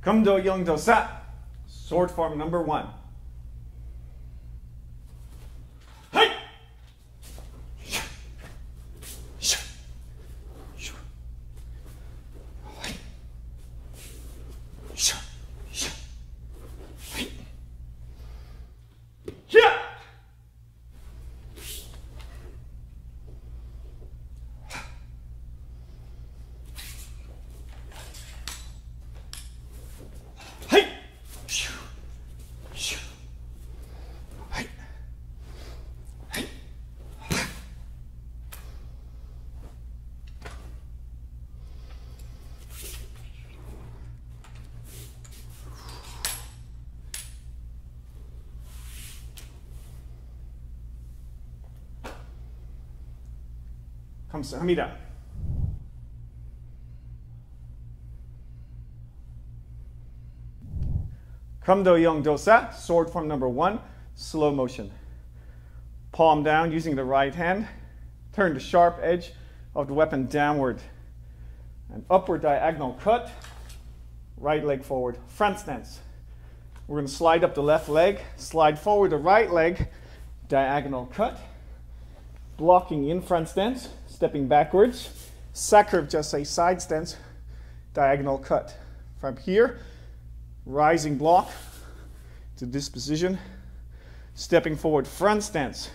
Kumdo Hyung Do Sa. Sword form number 1. Hey! 감사합니다. Kumdo Hyung Do Sa, sword form number 1, slow motion. Palm down using the right hand. Turn the sharp edge of the weapon downward. An upward diagonal cut. Right leg forward. Front stance. We're going to slide up the left leg. Slide forward the right leg. Diagonal cut. Blocking in front stance. Stepping backwards. Sacre, just a side stance. Diagonal cut. From here, rising block to this position. Stepping forward, front stance.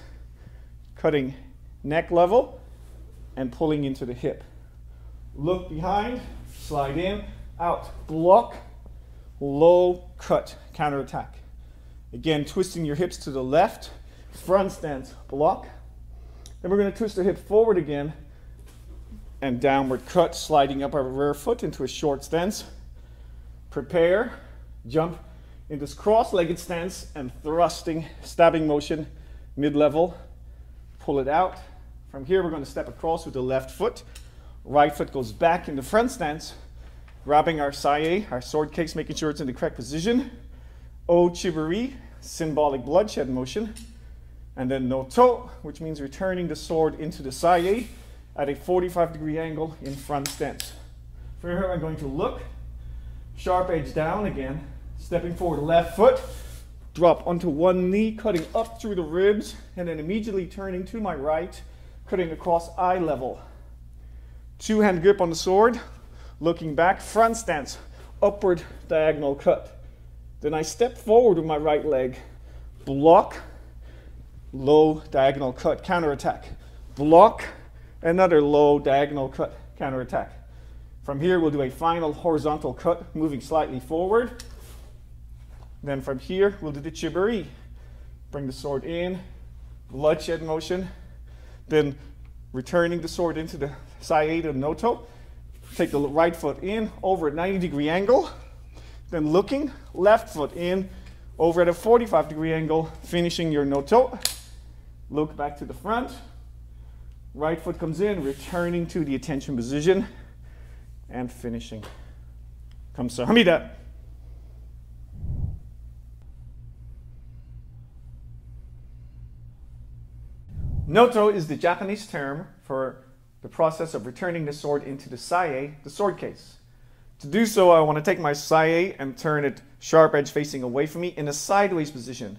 Cutting neck level and pulling into the hip. Look behind, slide in, out, block, low cut, counterattack. Again, twisting your hips to the left, front stance, block. Then we're going to twist the hip forward again and downward cut, sliding up our rear foot into a short stance. Prepare, jump in this cross-legged stance and thrusting, stabbing motion, mid-level. Pull it out. From here, we're going to step across with the left foot. Right foot goes back in the front stance, grabbing our saye, our sword case, making sure it's in the correct position. O chiburi, symbolic bloodshed motion. And then no to, which means returning the sword into the saye at a 45-degree angle in front stance. From here, I'm going to look, sharp edge down again, stepping forward left foot, drop onto one knee, cutting up through the ribs, and then immediately turning to my right, cutting across eye level. Two-hand grip on the sword, looking back, front stance, upward diagonal cut. Then I step forward with my right leg, block, low diagonal cut, counterattack. Block, another low diagonal cut, counterattack. From here, we'll do a final horizontal cut, moving slightly forward. Then from here, we'll do the chiburi. Bring the sword in, bloodshed motion. Then returning the sword into the saye to noto. Take the right foot in, over at 90-degree angle. Then looking, left foot in, over at a 45-degree angle, finishing your noto. Look back to the front. Right foot comes in, returning to the attention position, and finishing. 감사합니다. Noto is the Japanese term for the process of returning the sword into the saye, the sword case. To do so, I want to take my saye and turn it sharp edge facing away from me in a sideways position,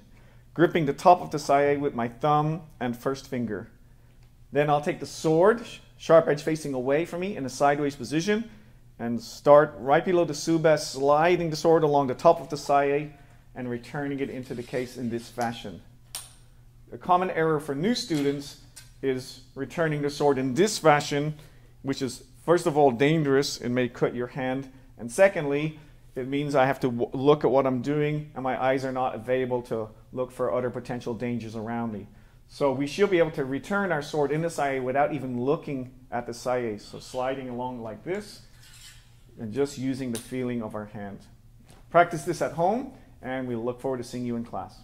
gripping the top of the saye with my thumb and first finger. Then I'll take the sword, sharp edge facing away from me in a sideways position, and start right below the sube, sliding the sword along the top of the saye and returning it into the case in this fashion. A common error for new students is returning the sword in this fashion, which is first of all dangerous and may cut your hand, and secondly, it means I have to look at what I'm doing and my eyes are not available to look for other potential dangers around me. So we should be able to return our sword in the saye without even looking at the saye. So sliding along like this and just using the feeling of our hand. Practice this at home and we look forward to seeing you in class.